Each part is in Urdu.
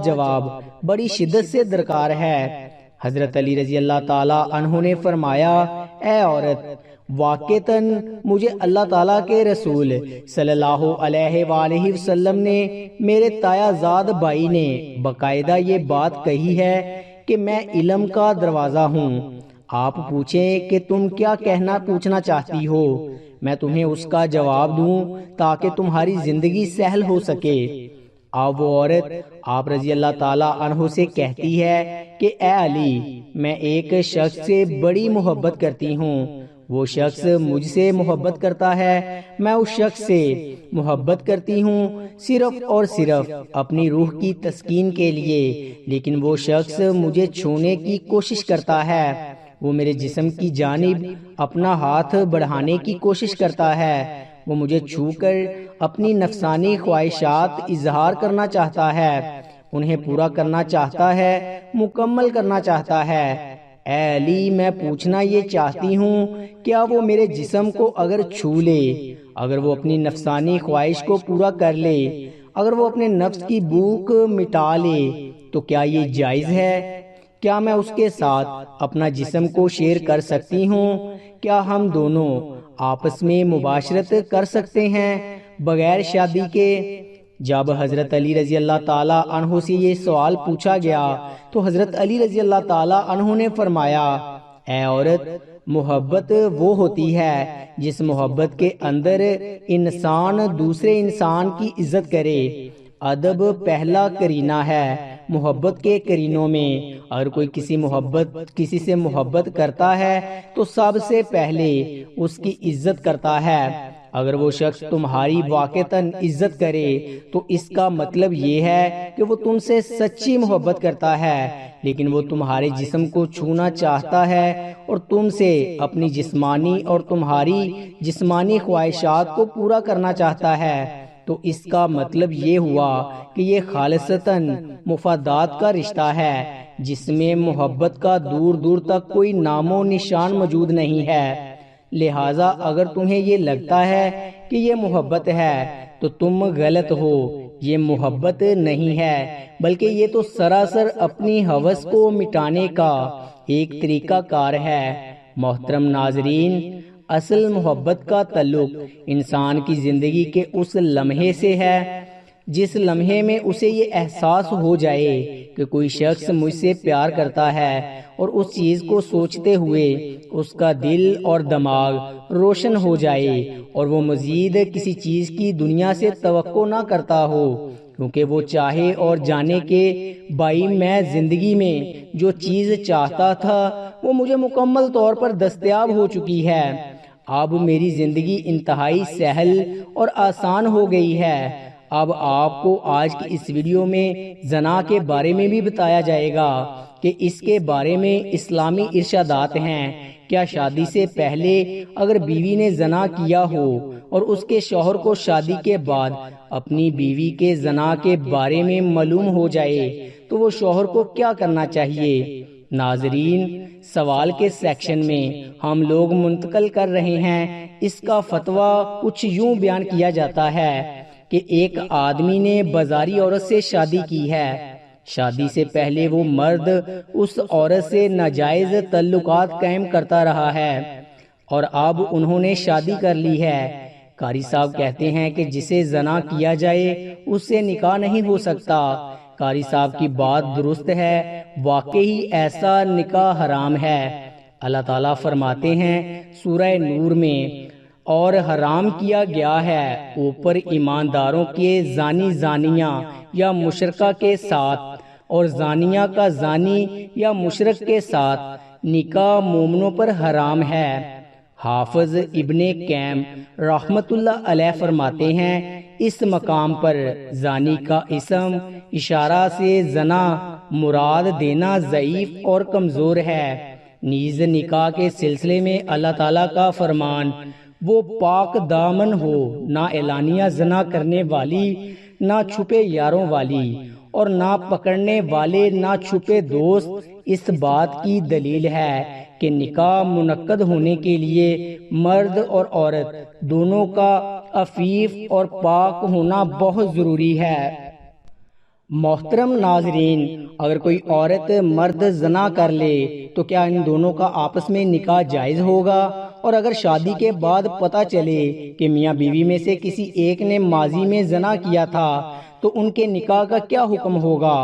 جواب بڑی شدت سے درکار ہے۔ حضرت علی رضی اللہ تعالی عنہ نے فرمایا، اے عورت، واقعتاً مجھے اللہ تعالیٰ کے رسول صلی اللہ علیہ وآلہ وسلم نے، میرے تایا زاد بھائی نے باقاعدہ یہ بات کہی ہے کہ میں علم کا دروازہ ہوں۔ آپ پوچھیں کہ تم کیا پوچھنا چاہتی ہو، میں تمہیں اس کا جواب دوں تاکہ تمہاری زندگی سہل ہو سکے۔ اب وہ عورت آپ رضی اللہ تعالیٰ عنہ سے کہتی ہے کہ اے علی، میں ایک شخص سے بڑی محبت کرتی ہوں، وہ شخص مجھ سے محبت کرتا ہے، میں اس شخص سے محبت کرتی ہوں صرف اور صرف اپنی روح کی تسکین کے لیے، لیکن وہ شخص مجھے چھونے کی کوشش کرتا ہے، وہ میرے جسم کی جانب اپنا ہاتھ بڑھانے کی کوشش کرتا ہے، وہ مجھے چھو کر اپنی نفسانی خواہشات اظہار کرنا چاہتا ہے، انہیں پورا کرنا چاہتا ہے، مکمل کرنا چاہتا ہے۔ اے علی، میں پوچھنا یہ چاہتی ہوں، کیا وہ میرے جسم کو اگر چھو لے، اگر وہ اپنی نفسانی خواہش کو پورا کر لے، اگر وہ اپنے نفس کی بھوک مٹا لے تو کیا یہ جائز ہے؟ کیا میں اس کے ساتھ اپنا جسم کو شیئر کر سکتی ہوں؟ کیا ہم دونوں آپس میں مباشرت کر سکتے ہیں بغیر شادی کے؟ جب حضرت علی رضی اللہ تعالیٰ عنہ سے یہ سوال پوچھا گیا تو حضرت علی رضی اللہ تعالیٰ عنہ نے فرمایا، اے عورت، محبت وہ ہوتی ہے جس محبت کے اندر انسان دوسرے انسان کی عزت کرے۔ ادب پہلا کرینہ ہے محبت کے کرینوں میں۔ اگر کوئی کسی سے محبت کرتا ہے تو سب سے پہلے اس کی عزت کرتا ہے۔ اگر وہ شخص تمہاری واقعتاً عزت کرے تو اس کا مطلب یہ ہے کہ وہ تم سے سچی محبت کرتا ہے، لیکن وہ تمہارے جسم کو چھونا چاہتا ہے اور تم سے اپنی جسمانی اور تمہاری جسمانی خواہشات کو پورا کرنا چاہتا ہے، تو اس کا مطلب یہ ہوا کہ یہ خالصتاً مفادات کا رشتہ ہے جس میں محبت کا دور دور تک کوئی نام و نشان موجود نہیں ہے۔ لہٰذا اگر تمہیں یہ لگتا ہے کہ یہ محبت ہے تو تم غلط ہو، یہ محبت نہیں ہے، بلکہ یہ تو سراسر اپنی ہوس کو مٹانے کا ایک طریقہ کار ہے۔ محترم ناظرین، اصل محبت کا تعلق انسان کی زندگی کے اس لمحے سے ہے جس لمحے میں اسے یہ احساس ہو جائے کہ کوئی شخص مجھ سے پیار کرتا ہے، اور اس چیز کو سوچتے ہوئے اس کا دل اور دماغ روشن ہو جائے اور وہ مزید کسی چیز کی دنیا سے توقع نہ کرتا ہو، کیونکہ وہ چاہے اور جانے کہ بھائی میں زندگی میں جو چیز چاہتا تھا وہ مجھے مکمل طور پر دستیاب ہو چکی ہے، اب میری زندگی انتہائی سہل اور آسان ہو گئی ہے۔ اب آپ کو آج کی اس ویڈیو میں زنا کے بارے میں بھی بتایا جائے گا کہ اس کے بارے میں اسلامی ارشادات ہیں۔ کیا شادی سے پہلے اگر بیوی نے زنا کیا ہو اور اس کے شوہر کو شادی کے بعد اپنی بیوی کے زنا کے بارے میں معلوم ہو جائے تو وہ شوہر کو کیا کرنا چاہیے؟ ناظرین، سوال کے سیکشن میں ہم لوگ منتقل کر رہے ہیں۔ اس کا فتویٰ کچھ یوں بیان کیا جاتا ہے کہ ایک آدمی نے بازاری عورت سے شادی کی ہے، شادی سے پہلے وہ مرد اس عورت سے ناجائز تعلقات قائم کرتا رہا ہے اور اب انہوں نے شادی کر لی ہے۔ قاری صاحب کہتے ہیں کہ جسے زنا کیا جائے اس سے نکاح نہیں ہو سکتا۔ قاری صاحب کی بات درست ہے، واقعی ایسا نکاح حرام ہے۔ اللہ تعالیٰ فرماتے ہیں سورہ نور میں، اور حرام کیا گیا ہے اوپر ایمانداروں کے زانی زانیہ یا مشرکہ کے ساتھ، اور زانیہ کا زانی یا مشرک کے ساتھ نکاح مومنوں پر حرام ہے۔ حافظ ابن قیم رحمت اللہ علیہ فرماتے ہیں اس مقام پر زانی کا اسم اشارہ سے زنا مراد دینا ضعیف اور کمزور ہے۔ نیز نکاح کے سلسلے میں اللہ تعالیٰ کا فرمان، وہ پاک دامن ہو، نہ اعلانیہ زنا کرنے والی، نہ چھپے یاروں والی، اور نہ پکڑنے والے، نہ چھپے دوست، اس بات کی دلیل ہے کہ نکاح منعقد ہونے کے لیے مرد اور عورت دونوں کا عفیف اور پاک ہونا بہت ضروری ہے۔ محترم ناظرین، اگر کوئی عورت مرد زنا کر لے تو کیا ان دونوں کا آپس میں نکاح جائز ہوگا؟ اور اگر شادی کے بعد پتہ چلے کہ میاں بیوی میں سے کسی ایک نے ماضی میں زنا کیا تھا تو ان کے نکاح کا کیا حکم ہوگا؟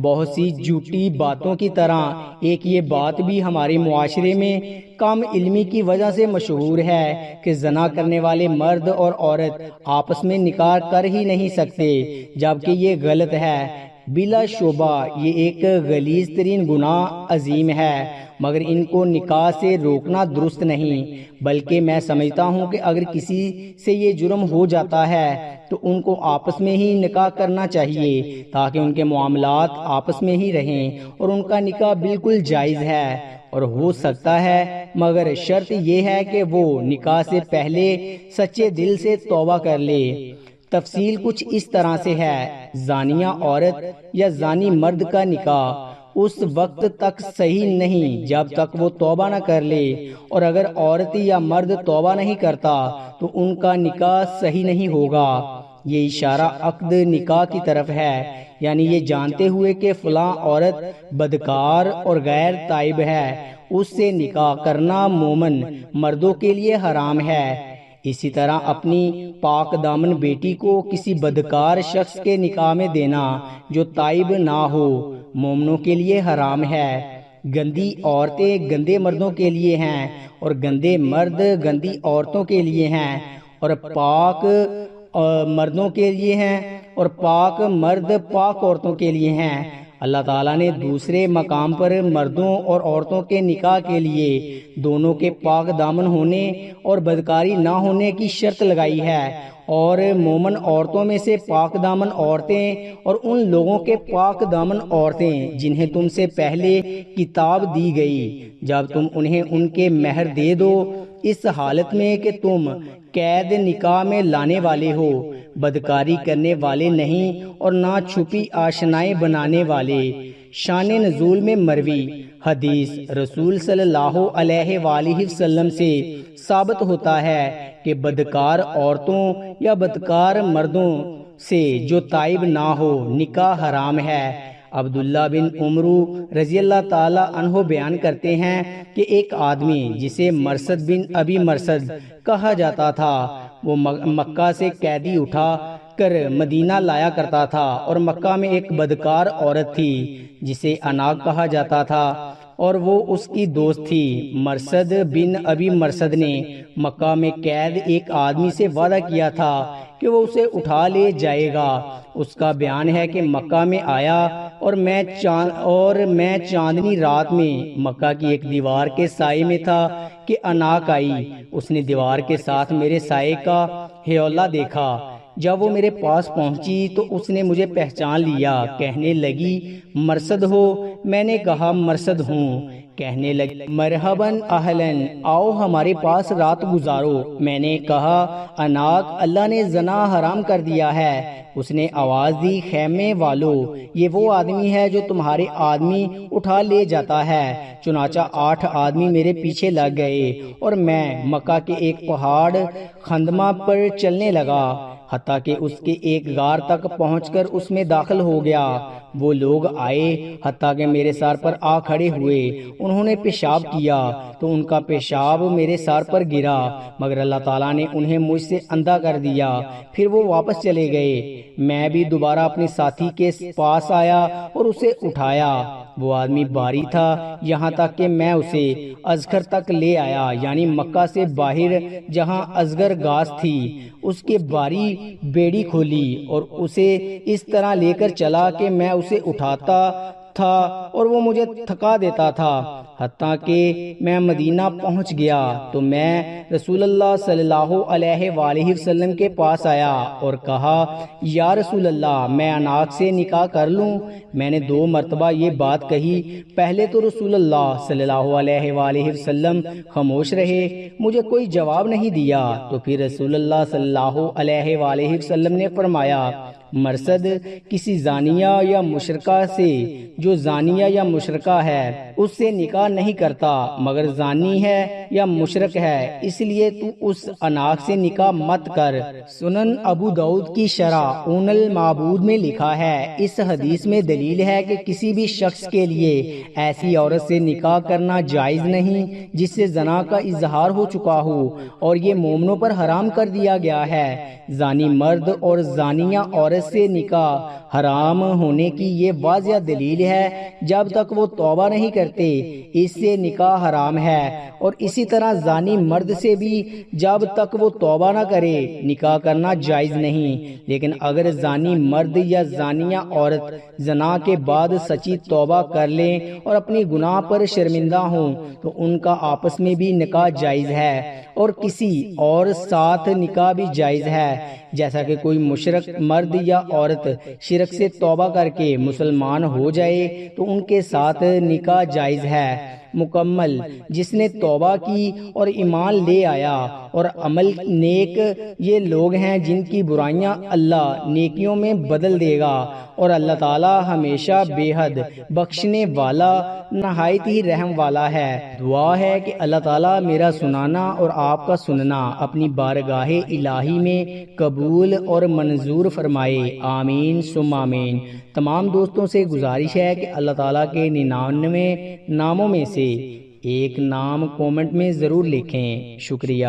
بہت سی جھوٹی باتوں کی طرح ایک یہ بات بھی ہمارے معاشرے میں کم علمی کی وجہ سے مشہور ہے کہ زنا کرنے والے مرد اور عورت آپس میں نکاح کر ہی نہیں سکتے، جبکہ یہ غلط ہے۔ بلا شبہ یہ ایک غلیظ ترین گناہ عظیم ہے، مگر ان کو نکاح سے روکنا درست نہیں، بلکہ میں سمجھتا ہوں کہ اگر کسی سے یہ جرم ہو جاتا ہے تو ان کو آپس میں ہی نکاح کرنا چاہیے تاکہ ان کے معاملات آپس میں ہی رہیں، اور ان کا نکاح بالکل جائز ہے اور ہو سکتا ہے، مگر شرط یہ ہے کہ وہ نکاح سے پہلے سچے دل سے توبہ کر لے۔ تفصیل کچھ اس طرح سے ہے: زانیہ عورت یا زانی مرد کا نکاح اس وقت تک صحیح نہیں جب تک وہ توبہ نہ کر لے، اور اگر عورت یا مرد توبہ نہیں کرتا تو ان کا نکاح صحیح نہیں ہوگا۔ یہ اشارہ عقد نکاح کی طرف ہے، یعنی یہ جانتے ہوئے کہ فلاں عورت بدکار اور غیر تائب ہے، اس سے نکاح کرنا مومن مردوں کے لیے حرام ہے۔ اسی طرح اپنی پاک دامن بیٹی کو کسی بدکار شخص کے نکاح میں دینا جو تائب نہ ہو مومنوں کے لیے حرام ہے۔ گندی عورتیں گندے مردوں کے لیے ہیں اور گندے مرد گندی عورتوں کے لیے ہیں، اور پاک مردوں کے لیے ہیں اور پاک مرد پاک عورتوں کے لیے ہیں۔ اللہ تعالیٰ نے دوسرے مقام پر مردوں اور عورتوں کے نکاح کے لیے دونوں کے پاک دامن ہونے اور بدکاری نہ ہونے کی شرط لگائی ہے، اور مومن عورتوں میں سے پاک دامن عورتیں اور ان لوگوں کے پاک دامن عورتیں جنہیں تم سے پہلے کتاب دی گئی، جب تم انہیں ان کے مہر دے دو، اس حالت میں کہ تم قید نکاح میں لانے والے ہو، بدکاری کرنے والے نہیں اور نہ چھپی آشنائیں بنانے والے۔ شان نزول میں مروی حدیث رسول صلی اللہ علیہ وآلہ وسلم سے ثابت ہوتا ہے کہ بدکار عورتوں یا بدکار مردوں سے جو تائب نہ ہو نکاح حرام ہے۔ عبداللہ بن عمرو رضی اللہ تعالی عنہ بیان کرتے ہیں کہ ایک آدمی جسے مرثد بن ابی مرثد کہا جاتا تھا، وہ مکہ سے قیدی اٹھا کر مدینہ لایا کرتا تھا، اور مکہ میں ایک بدکار عورت تھی جسے اناق کہا جاتا تھا، اور وہ اس کی دوست تھی۔ مرثد بن ابی مرثد نے مکہ میں قید ایک آدمی سے وعدہ کیا تھا کہ وہ اسے اٹھا لے جائے گا۔ اس کا بیان ہے کہ مکہ میں آیا اور میں چاندنی رات میں مکہ کی ایک دیوار کے سائے میں تھا کہ اناق آئی۔ اس نے دیوار کے ساتھ میرے سائے کا ہیولہ دیکھا۔ جب وہ میرے پاس پہنچی تو اس نے مجھے پہچان لیا، کہنے لگی مرثد ہو؟ میں نے کہا مرثد ہوں۔ کہنے لگی مرحباً اہلاً، آؤ ہمارے پاس رات گزارو۔ میں نے کہا اناق، اللہ نے زنا حرام کر دیا ہے۔ اس نے آواز دی خیمے والو، یہ وہ آدمی ہے جو تمہارے آدمی اٹھا لے جاتا ہے۔ چنانچہ 8 آدمی میرے پیچھے لگ گئے اور میں مکہ کے ایک پہاڑ خندمہ پر چلنے لگا، حتیٰ کہ اس کے ایک غار تک پہنچ کر اس میں داخل ہو گیا۔ وہ لوگ آئے حتیٰ کہ میرے سر پر آ کھڑے ہوئے، انہوں نے پیشاب کیا تو ان کا پیشاب میرے سر پر گرا، مگر اللہ تعالیٰ نے انہیں مجھ سے اندھا کر دیا۔ پھر وہ واپس چلے گئے۔ میں بھی دوبارہ اپنے ساتھی کے پاس آیا اور اسے اٹھایا۔ وہ آدمی باری تھا، یہاں تک کہ میں اسے ازغر تک لے آیا، یعنی مکہ سے باہر جہاں ازغر گھاس تھی۔ اس کے باری بیڑی کھولی اور اسے اس طرح لے کر چلا کہ میں اسے اٹھاتا تھا اور وہ مجھے تھکا دیتا تھا، حتیٰ کہ میں مدینہ پہنچ گیا تو میں رسول اللہ صلی اللہ علیہ وآلہ وسلم کے پاس آیا اور کہا یا رسول اللہ، میں اناق سے نکاح کر لوں؟ میں نے 2 مرتبہ یہ بات کہی۔ پہلے تو رسول اللہ صلی اللہ علیہ وآلہ وسلم خاموش رہے، مجھے کوئی جواب نہیں دیا۔ تو پھر رسول اللہ صلی اللہ علیہ وآلہ وسلم نے فرمایا مرصد کسی زانیہ یا مشرکہ سے جو زانیہ یا مشرکہ ہے اس سے نکاح نہیں کرتا مگر زانی ہے یا مشرک ہے، اس لیے تو اس اناق سے نکاح مت کر۔ سنن ابو داؤد کی شرح اون المعبود میں لکھا ہے، اس حدیث میں دلیل ہے کہ کسی بھی شخص کے لیے ایسی عورت سے نکاح کرنا جائز نہیں جس سے زنا کا اظہار ہو چکا ہو، اور یہ مومنوں پر حرام کر دیا گیا ہے۔ زانی مرد اور زانیہ عورت سے نکاح حرام ہونے کی یہ واضح دلیل ہے، جب تک وہ توبہ نہیں کرتے اس سے نکاح حرام ہے، اور اسی طرح زانی مرد سے بھی جب تک وہ توبہ نہ کرے نکاح کرنا جائز نہیں۔ لیکن اگر زانی مرد یا زانیہ عورت زنا کے بعد سچی توبہ کر لیں اور اپنی گناہ پر شرمندہ ہوں تو ان کا آپس میں بھی نکاح جائز ہے، اور کسی اور ساتھ نکاح بھی جائز ہے، جیسا کہ کوئی مشرک مرد یا عورت شرک سے توبہ کر کے مسلمان ہو جائے تو ان کے ساتھ نکاح جائز ہے۔ مکمل جس نے توبہ کی اور ایمان لے آیا اور عمل نیک، یہ لوگ ہیں جن کی برائیاں اللہ نیکیوں میں بدل دے گا، اور اللہ تعالی ہمیشہ بے حد بخشنے والا نہایت ہی رحم والا ہے۔ دعا ہے کہ اللہ تعالی میرا سنانا اور آپ کا سننا اپنی بارگاہ الہی میں قبول اور منظور فرمائے، آمین ثم آمین۔ تمام دوستوں سے گزارش ہے کہ اللہ تعالیٰ کے 99 ناموں میں سے ایک نام کومنٹ میں ضرور لکھیں۔ شکریہ۔